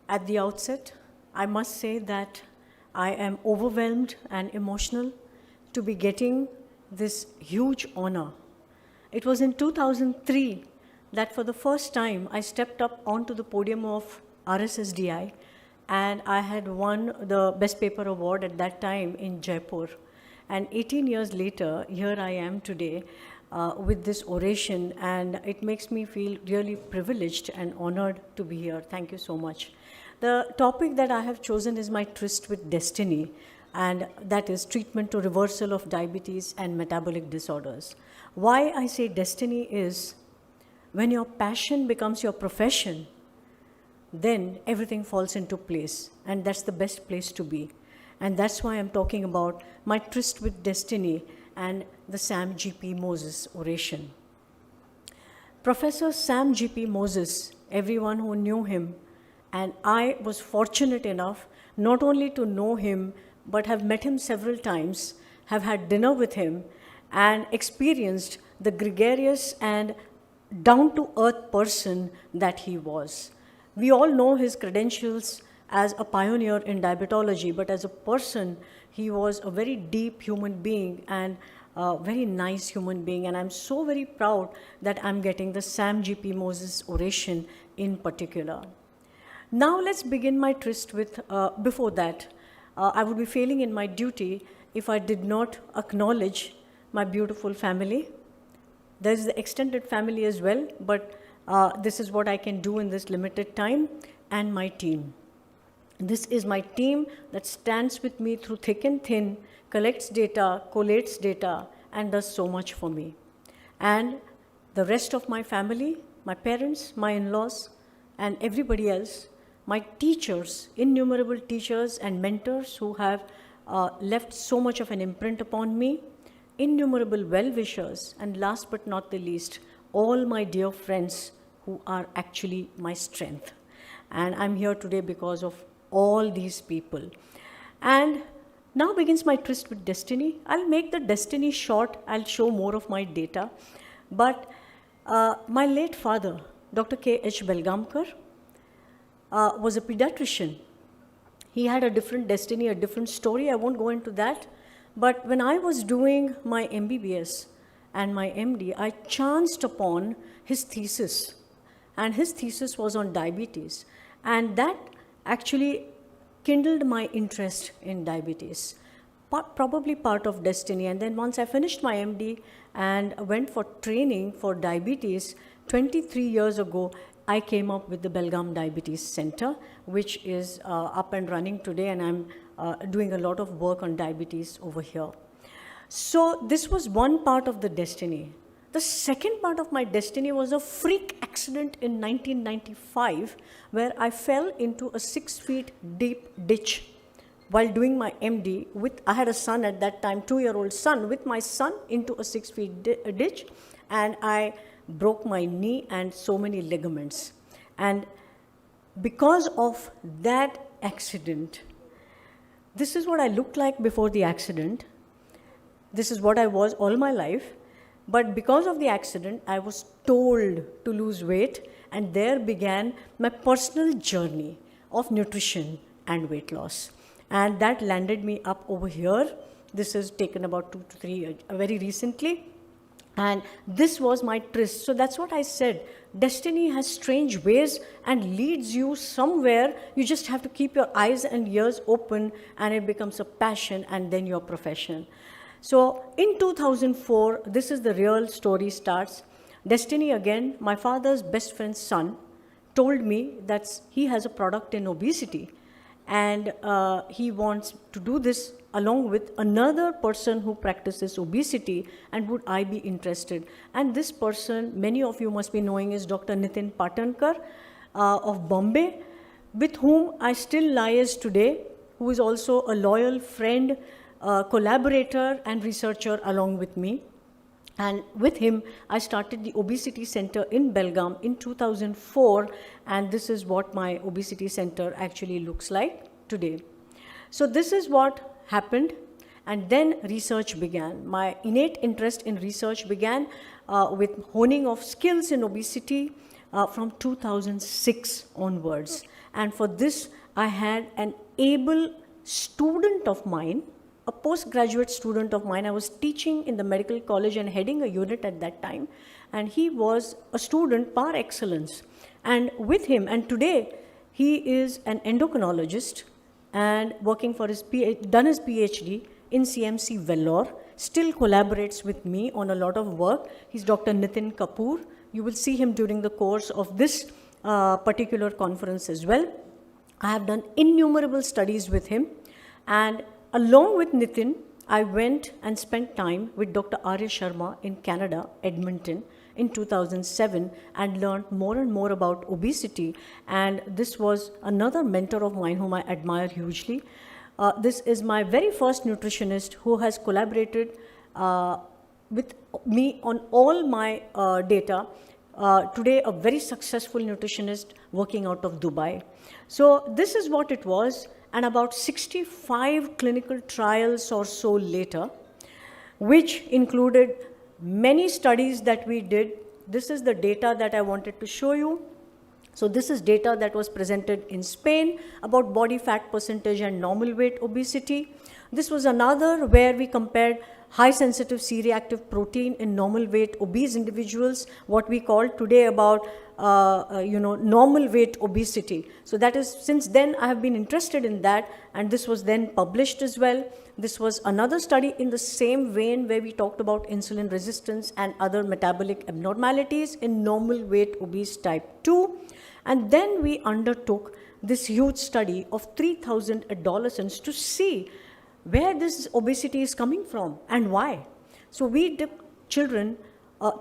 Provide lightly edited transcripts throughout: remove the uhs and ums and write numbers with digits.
At the outset, I must say that I am overwhelmed and emotional to be getting this huge honor. It was in 2003 that for the first time I stepped up onto the podium of RSSDI, and I had won the Best Paper Award at that time in Jaipur. And 18 years later, here I am today with this oration, and it makes me feel really privileged and honored to be here. Thank you so much. The topic that I have chosen is my tryst with destiny, and that is treatment to reversal of diabetes and metabolic disorders. Why I say destiny is, when your passion becomes your profession, then everything falls into place, and that's the best place to be. And that's why I'm talking about my tryst with destiny and the Sam G.P. Moses oration. Professor Sam G.P. Moses, everyone who knew him, and I was fortunate enough not only to know him, but have met him several times, have had dinner with him, and experienced the gregarious and down-to-earth person that he was. We all know his credentials as a pioneer in diabetology, but as a person, he was a very deep human being and a very nice human being. And I'm so very proud that I'm getting the Sam G.P. Moses oration in particular. Now let's begin my tryst with, before that, I would be failing in my duty if I did not acknowledge my beautiful family. There's the extended family as well, but this is what I can do in this limited time, and my team. This is my team that stands with me through thick and thin, collects data, collates data, and does so much for me. And the rest of my family, my parents, my in-laws, and everybody else, my teachers, innumerable teachers and mentors who have left so much of an imprint upon me, innumerable well-wishers, and last but not the least, all my dear friends who are actually my strength. And I'm here today because of all these people. And now begins my tryst with destiny. I'll make the destiny short. I'll show more of my data. But my late father, Dr. K.H. Belgamkar, was a pediatrician. He had a different destiny, a different story. I won't go into that. But when I was doing my MBBS and my MD, I chanced upon his thesis. And his thesis was on diabetes. And that actually kindled my interest in diabetes, probably part of destiny. And then once I finished my MD and went for training for diabetes, 23 years ago, I came up with the Belgaum Diabetes Center, which is up and running today, and I'm doing a lot of work on diabetes over here. So this was one part of the destiny. The second part of my destiny was a freak accident in 1995, where I fell into a 6 feet deep ditch while doing my MD. I had a son at that time, 2-year-old son, with my son into a 6 feet ditch, and I broke my knee and so many ligaments. And because of that accident, this is what I looked like before the accident. This is what I was all my life. But because of the accident, I was told to lose weight, and there began my personal journey of nutrition and weight loss. And that landed me up over here. This is taken about 2 to 3 years, very recently. And this was my tryst. So that's what I said. Destiny has strange ways and leads you somewhere. You just have to keep your eyes and ears open, and it becomes a passion and then your profession. So in 2004, this is the real story starts. Destiny again, my father's best friend's son told me that he has a product in obesity, and he wants to do this along with another person who practices obesity, and would I be interested? And this person, many of you must be knowing, is Dr. Nitin Patankar of Bombay, with whom I still liaise today, who is also a loyal friend, collaborator and researcher along with me. And with him, I started the Obesity Center in Belgaum in 2004, and this is what my obesity center actually looks like today. So this is what happened, and then research began. My innate interest in research began with honing of skills in obesity, from 2006 onwards. And for this, I had an able student of mine, a postgraduate student of mine. I was teaching in the medical college and heading a unit at that time. And he was a student par excellence. And with him, and today, he is an endocrinologist and working for his done his PhD in CMC Vellore, still collaborates with me on a lot of work. He's Dr. Nitin Kapoor. You will see him during the course of this particular conference as well. I have done innumerable studies with him, and along with Nitin, I went and spent time with Dr. Arya Sharma in Canada, Edmonton, in 2007, and learned more and more about obesity. And this was another mentor of mine whom I admire hugely. This is my very first nutritionist who has collaborated with me on all my data. Today, a very successful nutritionist working out of Dubai. So this is what it was, and about 65 clinical trials or so later, which included many studies that we did. This is the data that I wanted to show you. So this is data that was presented in Spain about body fat percentage and normal weight obesity. This was another where we compared high sensitive C-reactive protein in normal weight obese individuals, what we call today about normal weight obesity. So that is, since then I have been interested in that, and this was then published as well. This was another study in the same vein where we talked about insulin resistance and other metabolic abnormalities in normal weight obese type 2. And then we undertook this huge study of 3,000 adolescents to see where this obesity is coming from and why. So we did children,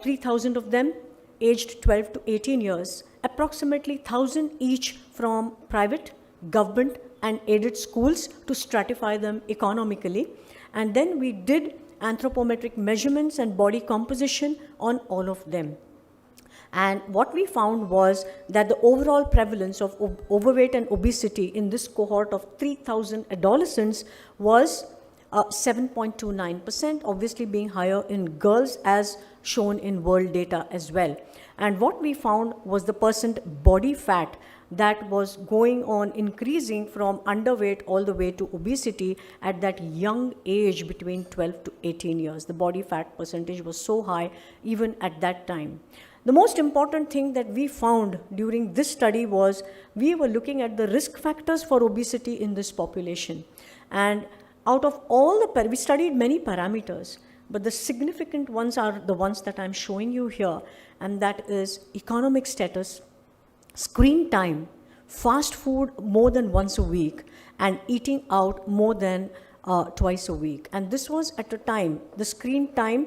3,000 of them, aged 12 to 18 years, approximately 1,000 each from private, government, and aided schools to stratify them economically. And then we did anthropometric measurements and body composition on all of them. And what we found was that the overall prevalence of overweight and obesity in this cohort of 3,000 adolescents was 7.29%, obviously being higher in girls as shown in world data as well. And what we found was the percent body fat that was going on increasing from underweight all the way to obesity at that young age between 12 to 18 years. The body fat percentage was so high even at that time. The most important thing that we found during this study was we were looking at the risk factors for obesity in this population. And out of all we studied many parameters, but the significant ones are the ones that I'm showing you here, and that is economic status, screen time, fast food more than once a week, and eating out more than twice a week. And this was at a time, the screen time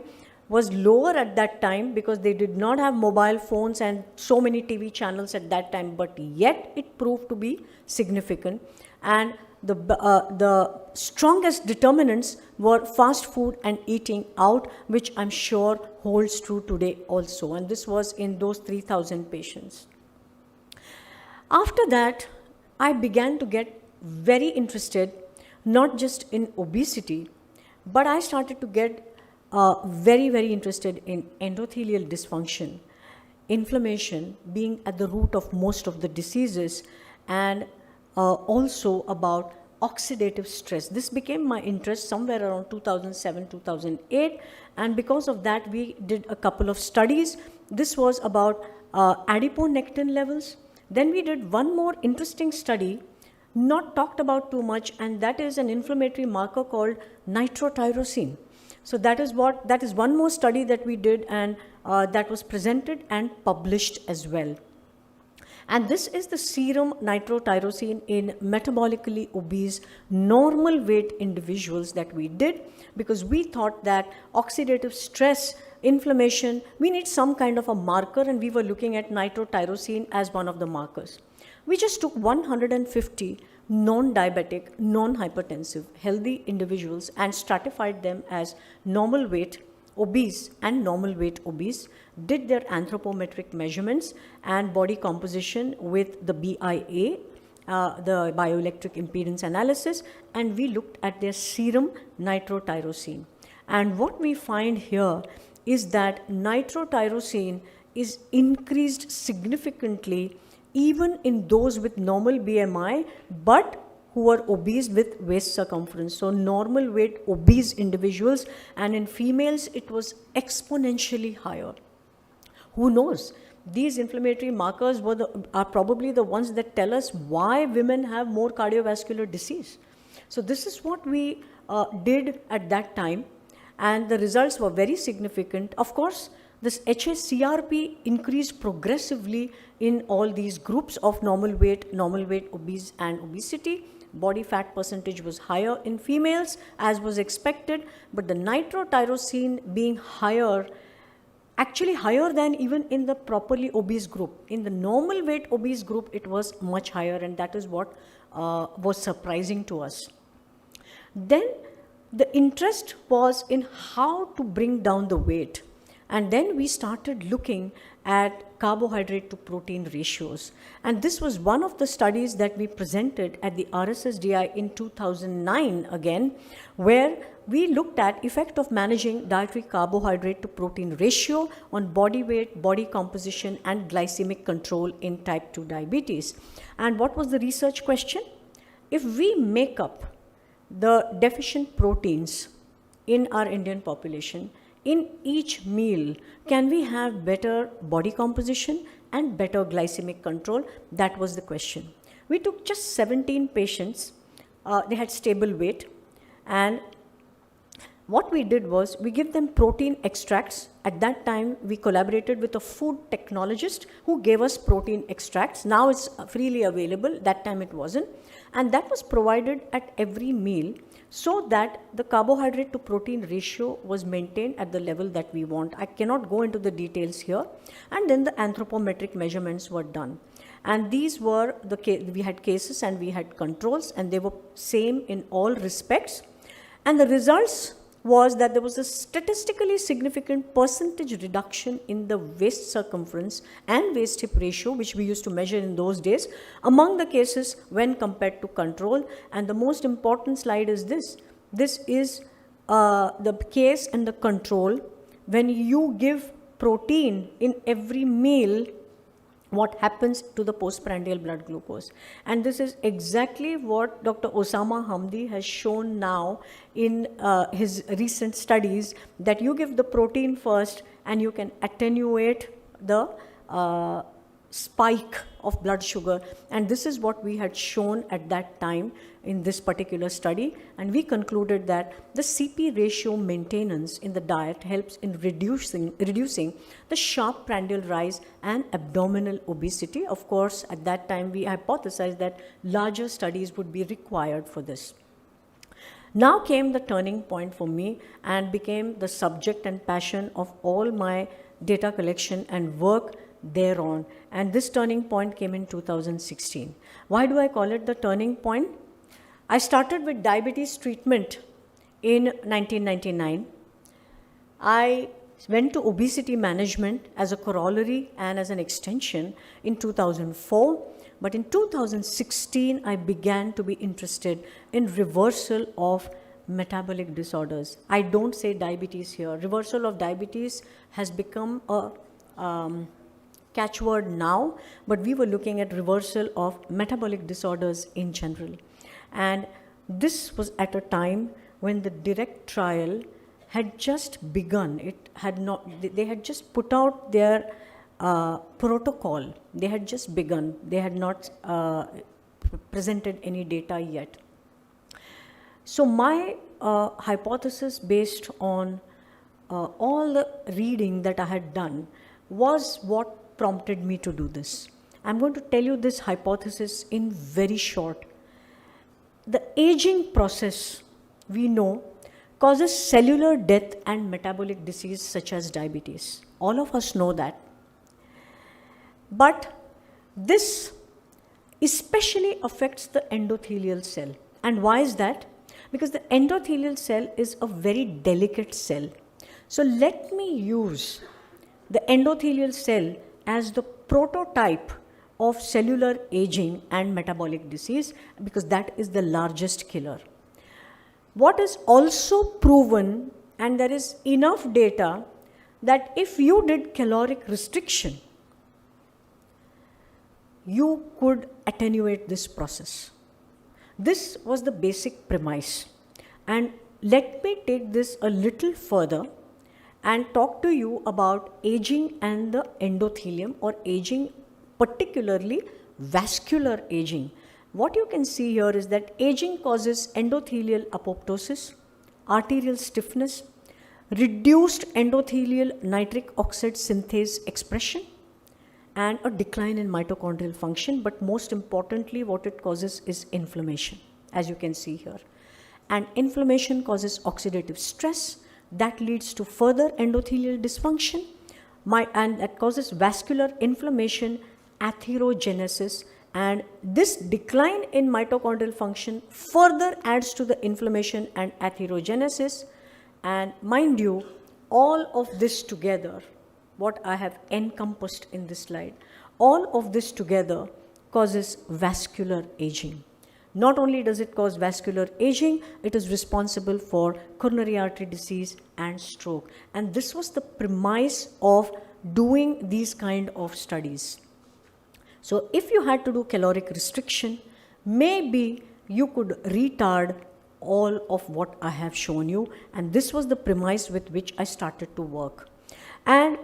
was lower at that time because they did not have mobile phones and so many TV channels at that time, but yet it proved to be significant. And the strongest determinants were fast food and eating out, which I'm sure holds true today also. And this was in those 3,000 patients. After that, I began to get very interested, not just in obesity, but I started to get very, very interested in endothelial dysfunction, inflammation being at the root of most of the diseases, and also about oxidative stress. This became my interest somewhere around 2007, 2008, and because of that, we did a couple of studies. This was about adiponectin levels. Then we did one more interesting study, not talked about too much, and that is an inflammatory marker called nitrotyrosine. So that is one more study that we did, and that was presented and published as well. And this is the serum nitrotyrosine in metabolically obese, normal weight individuals that we did, because we thought that oxidative stress, inflammation, we need some kind of a marker, and we were looking at nitrotyrosine as one of the markers. We just took 150 non-diabetic, non-hypertensive, healthy individuals and stratified them as normal weight obese and normal weight obese, did their anthropometric measurements and body composition with the BIA, the bioelectric impedance analysis, and we looked at their serum nitrotyrosine. And what we find here is that nitrotyrosine is increased significantly even in those with normal BMI, but who are obese with waist circumference. So normal weight obese individuals, and in females it was exponentially higher. Who knows? These inflammatory markers are probably the ones that tell us why women have more cardiovascular disease. So this is what we did at that time, and the results were very significant. Of course, this HSCRP increased progressively in all these groups of normal weight, obese, and obesity. Body fat percentage was higher in females, as was expected, but the nitrotyrosine being higher, actually higher than even in the properly obese group. In the normal weight obese group, it was much higher, and that is what was surprising to us. Then the interest was in how to bring down the weight. And then we started looking at carbohydrate to protein ratios. And this was one of the studies that we presented at the RSSDI in 2009 again, where we looked at effect of managing dietary carbohydrate to protein ratio on body weight, body composition, and glycemic control in type 2 diabetes. And what was the research question? If we make up the deficient proteins in our Indian population, in each meal, can we have better body composition and better glycemic control? That was the question. We took just 17 patients. They had stable weight, and what we did was we give them protein extracts. At that time, we collaborated with a food technologist who gave us protein extracts. Now it's freely available. That time it wasn't. And that was provided at every meal, so that the carbohydrate to protein ratio was maintained at the level that we want. I cannot go into the details here. And then the anthropometric measurements were done. And these were we had cases and we had controls, and they were same in all respects. And the results was that there was a statistically significant percentage reduction in the waist circumference and waist hip ratio, which we used to measure in those days, among the cases when compared to control. And the most important slide is this. This is the case and the control. When you give protein in every meal, what happens to the postprandial blood glucose. And this is exactly what Dr. Osama Hamdi has shown now in his recent studies, that you give the protein first and you can attenuate the spike of blood sugar. And this is what we had shown at that time in this particular study. And we concluded that the CP ratio maintenance in the diet helps in reducing the sharp prandial rise and abdominal obesity. Of course, at that time, we hypothesized that larger studies would be required for this. Now came the turning point for me and became the subject and passion of all my data collection and work thereon. And this turning point came in 2016. Why do I call it the turning point? I started with diabetes treatment in 1999. I went to obesity management as a corollary and as an extension in 2004. But in 2016, I began to be interested in reversal of metabolic disorders. I don't say diabetes here. Reversal of diabetes has become a catchword now, but we were looking at reversal of metabolic disorders in general. And this was at a time when the DIRECT trial had just begun. They had just put out their protocol. They had just begun. They had not presented any data yet. So my hypothesis, based on all the reading that I had done, was what prompted me to do this. I'm going to tell you this hypothesis in very short. The aging process, we know, causes cellular death and metabolic disease such as diabetes. All of us know that. But this especially affects the endothelial cell. And why is that? Because the endothelial cell is a very delicate cell. So let me use the endothelial cell as the prototype of cellular aging and metabolic disease, because that is the largest killer. What is also proven, and there is enough data, that if you did caloric restriction, you could attenuate this process. This was the basic premise. And let me take this a little further and talk to you about aging and the endothelium, or aging, particularly vascular aging. What you can see here is that aging causes endothelial apoptosis, arterial stiffness, reduced endothelial nitric oxide synthase expression, and a decline in mitochondrial function. But most importantly, what it causes is inflammation, as you can see here. And inflammation causes oxidative stress that leads to further endothelial dysfunction, and that causes vascular inflammation, atherogenesis, and this decline in mitochondrial function further adds to the inflammation and atherogenesis. And mind you, all of this together, what I have encompassed in this slide, all of this together causes vascular aging. Not only does it cause vascular aging, it is responsible for coronary artery disease and stroke. And this was the premise of doing these kind of studies. So if you had to do caloric restriction, maybe you could retard all of what I have shown you. And this was the premise with which I started to work. And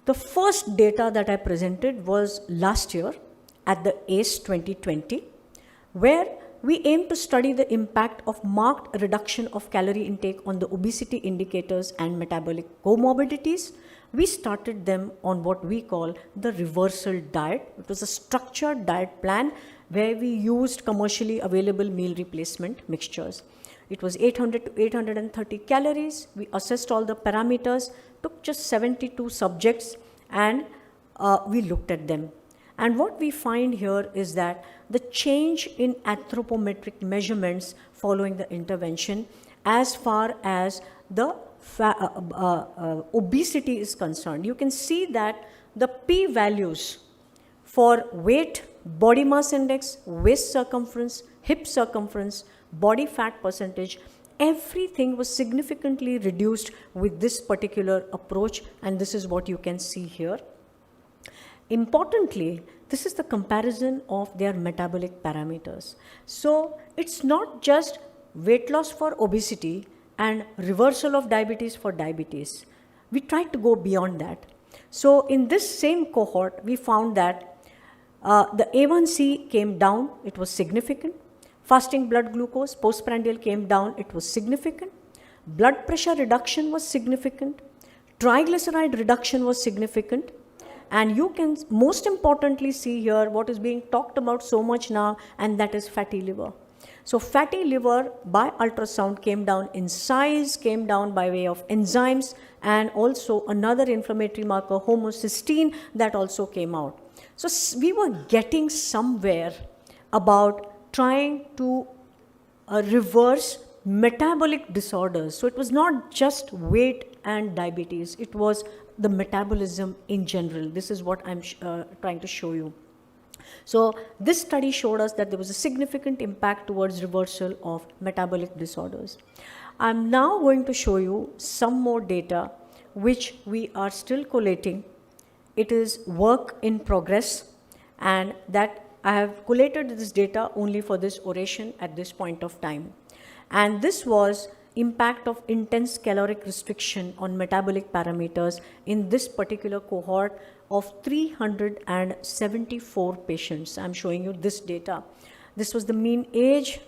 the first data that I presented was last year at the ACE 2020, where we aim to study the impact of marked reduction of calorie intake on the obesity indicators and metabolic comorbidities. We started them on what we call the reversal diet. It was a structured diet plan where we used commercially available meal replacement mixtures. It was 800 to 830 calories. We assessed all the parameters, took just 72 subjects, and we looked at them. And what we find here is that the change in anthropometric measurements following the intervention, as far as the obesity is concerned, you can see that the p-values for weight, body mass index, waist circumference, hip circumference, body fat percentage, everything was significantly reduced with this particular approach, and this is what you can see here. Importantly, this is the comparison of their metabolic parameters. So it's not just weight loss for obesity and reversal of diabetes for diabetes. We tried to go beyond that. So in this same cohort, we found that the A1C came down, it was significant. Fasting blood glucose, postprandial came down, it was significant. Blood pressure reduction was significant. Triglyceride reduction was significant. And you can most importantly see here what is being talked about so much now, and that is fatty liver. So fatty liver by ultrasound came down in size, came down by way of enzymes, and also another inflammatory marker, homocysteine, that also came out. So we were getting somewhere about trying to reverse metabolic disorders. So it was not just weight and diabetes, it was the metabolism in general. This is what I'm trying to show you. So this study showed us that there was a significant impact towards reversal of metabolic disorders. I'm now going to show you some more data which we are still collating. It is work in progress, and that I have collated this data only for this oration at this point of time. And this was impact of intense caloric restriction on metabolic parameters in this particular cohort of 374 patients. I'm showing you this data. This was the mean age.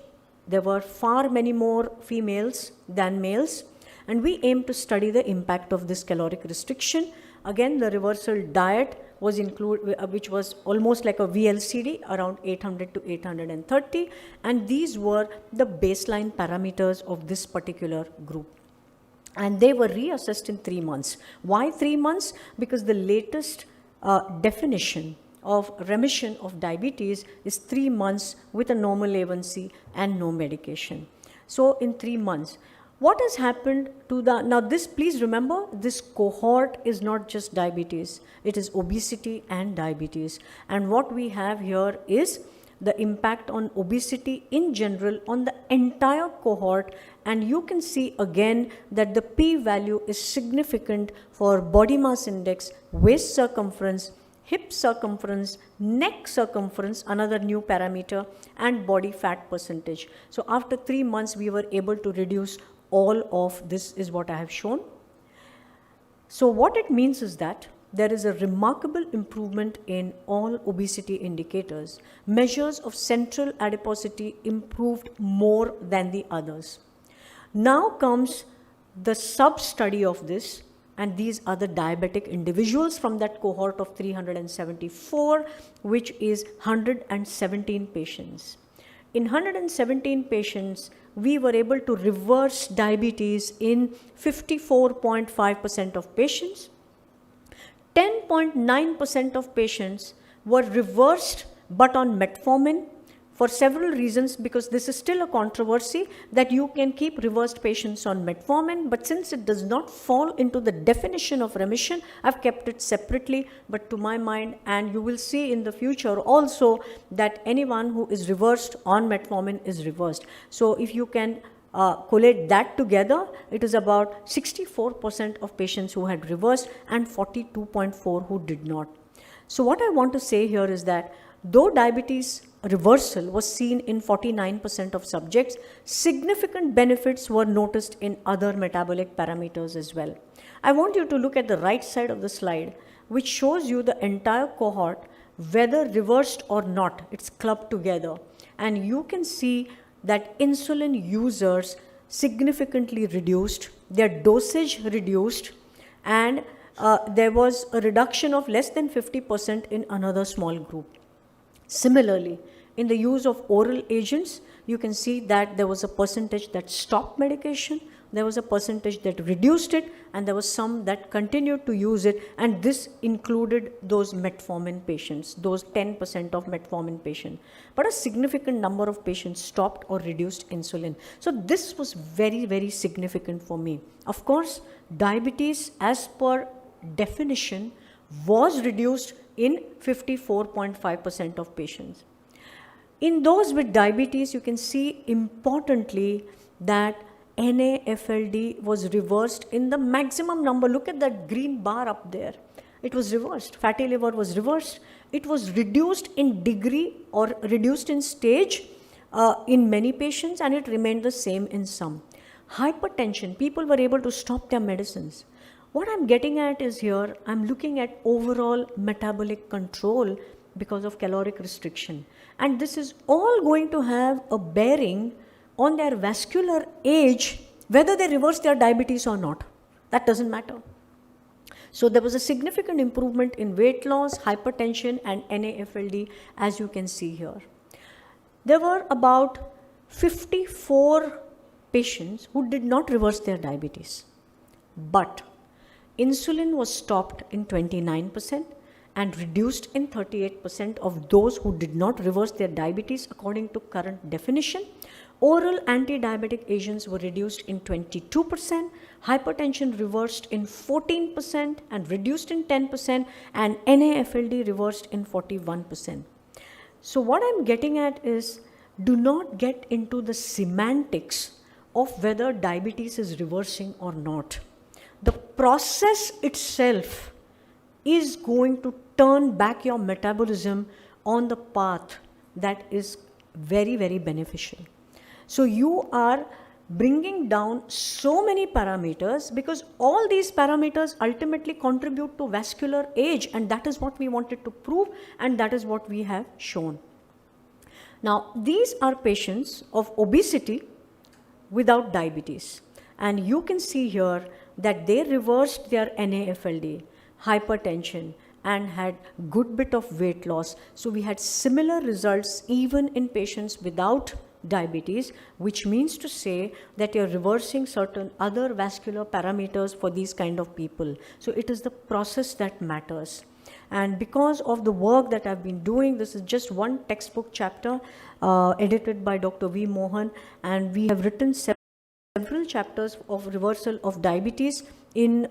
There were far many more females than males, and we aim to study the impact of this caloric restriction. Again, the reversal diet was included, which was almost like a VLCD, around 800 to 830, and these were the baseline parameters of this particular group. And they were reassessed in 3 months. Why 3 months? Because the latest definition of remission of diabetes is 3 months with a normal A1C and no medication. So in 3 months, what has happened to the, now this, please remember, this cohort is not just diabetes, it is obesity and diabetes. And what we have here is the impact on obesity in general on the entire cohort, and you can see again that the p-value is significant for body mass index, waist circumference, hip circumference, neck circumference, another new parameter, and body fat percentage. So after 3 months, we were able to reduce all of this is what I have shown. So what it means is that there is a remarkable improvement in all obesity indicators. Measures of central adiposity improved more than the others. Now comes the sub-study of this, and these are the diabetic individuals from that cohort of 374, which is 117 patients. In 117 patients, we were able to reverse diabetes in 54.5% of patients. 10.9% of patients were reversed but on metformin for several reasons, because this is still a controversy that you can keep reversed patients on metformin, but since it does not fall into the definition of remission, I've kept it separately. But to my mind, and you will see in the future also, that anyone who is reversed on metformin is reversed. So if you can collate that together, it is about 64% of patients who had reversed and 42.4% who did not. So what I want to say here is that though diabetes reversal was seen in 49% of subjects, significant benefits were noticed in other metabolic parameters as well. I want you to look at the right side of the slide, which shows you the entire cohort, whether reversed or not. It's clubbed together. And you can see that insulin users significantly reduced, their dosage reduced, and there was a reduction of less than 50% in another small group. Similarly, in the use of oral agents, you can see that there was a percentage that stopped medication, there was a percentage that reduced it, and there was some that continued to use it, and this included those metformin patients, those 10% of metformin patients. But a significant number of patients stopped or reduced insulin. So this was very, very significant for me. Of course, diabetes as per definition was reduced in 54.5% of patients. In those with diabetes, you can see importantly that NAFLD was reversed in the maximum number. Look at that green bar up there. It was reversed. Fatty liver was reversed. It was reduced in degree or reduced in stage in many patients, and it remained the same in some. Hypertension, people were able to stop their medicines. What I'm getting at is here, I'm looking at overall metabolic control because of caloric restriction. And this is all going to have a bearing on their vascular age, whether they reverse their diabetes or not. That doesn't matter. So there was a significant improvement in weight loss, hypertension, and NAFLD, as you can see here. There were about 54 patients who did not reverse their diabetes, but insulin was stopped in 29% and reduced in 38% of those who did not reverse their diabetes according to current definition. Oral anti-diabetic agents were reduced in 22%, hypertension reversed in 14% and reduced in 10%, and NAFLD reversed in 41%. So what I'm getting at is, do not get into the semantics of whether diabetes is reversing or not. The process itself is going to turn back your metabolism on the path that is very, very beneficial. So you are bringing down so many parameters, because all these parameters ultimately contribute to vascular age, and that is what we wanted to prove, and that is what we have shown. Now, these are patients of obesity without diabetes, and you can see here that they reversed their NAFLD, hypertension, and had good bit of weight loss. So we had similar results even in patients without diabetes, which means to say that you're reversing certain other vascular parameters for these kind of people. So it is the process that matters. And because of the work that I've been doing, this is just one textbook chapter edited by Dr. V. Mohan, and we have written several chapters of reversal of diabetes in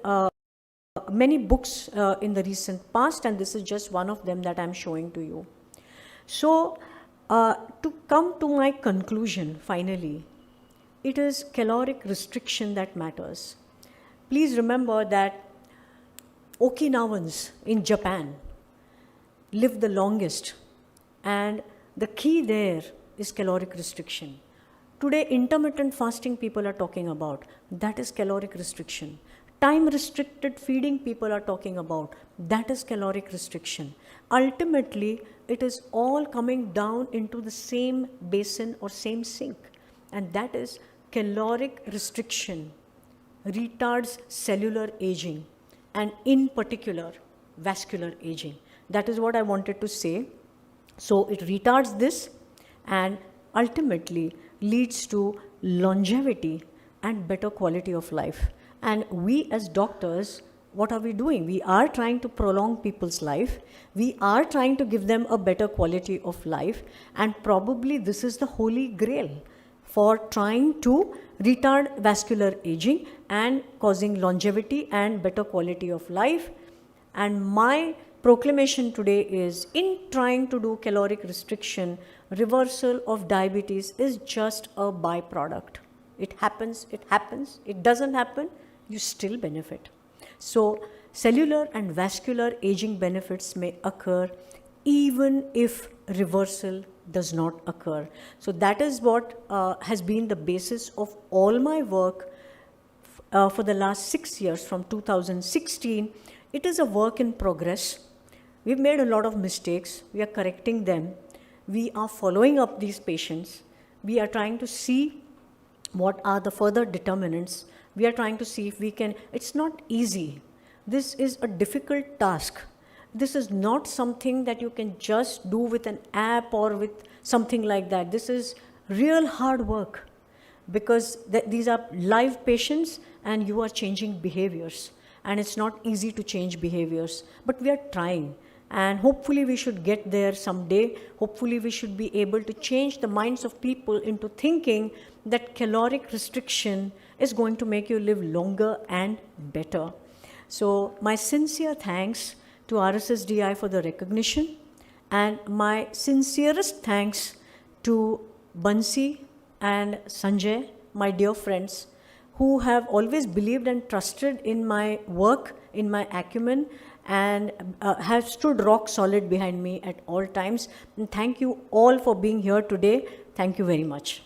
many books in the recent past, and this is just one of them that I'm showing to you. So to come to my conclusion finally, it is caloric restriction that matters. Please remember that Okinawans in Japan live the longest, and the key there is caloric restriction. Today, intermittent fasting people are talking about, that is caloric restriction. Time restricted feeding people are talking about, that is caloric restriction. Ultimately, it is all coming down into the same basin or same sink, and that is caloric restriction retards cellular aging, and in particular vascular aging. That is what I wanted to say. So it retards this and ultimately leads to longevity and better quality of life. And we as doctors, what are we doing? We are trying to prolong people's life. We are trying to give them a better quality of life, and probably this is the holy grail for trying to retard vascular aging and causing longevity and better quality of life. And my proclamation today is, in trying to do caloric restriction, reversal of diabetes is just a byproduct. It happens, it doesn't happen, you still benefit. So cellular and vascular aging benefits may occur even if reversal does not occur. So that is what has been the basis of all my work for the last 6 years, from 2016. It is a work in progress. We've made a lot of mistakes. We are correcting them. We are following up these patients. We are trying to see what are the further determinants. We are trying to see if we can. It's not easy. This is a difficult task. This is not something that you can just do with an app or with something like that. This is real hard work, because these are live patients and you are changing behaviors. And it's not easy to change behaviors, but we are trying. And hopefully we should get there someday. Hopefully we should be able to change the minds of people into thinking that caloric restriction is going to make you live longer and better. So my sincere thanks to RSSDI for the recognition, and my sincerest thanks to Bansi and Sanjay, my dear friends, who have always believed and trusted in my work, in my acumen, and have stood rock solid behind me at all times. And thank you all for being here today. Thank you very much.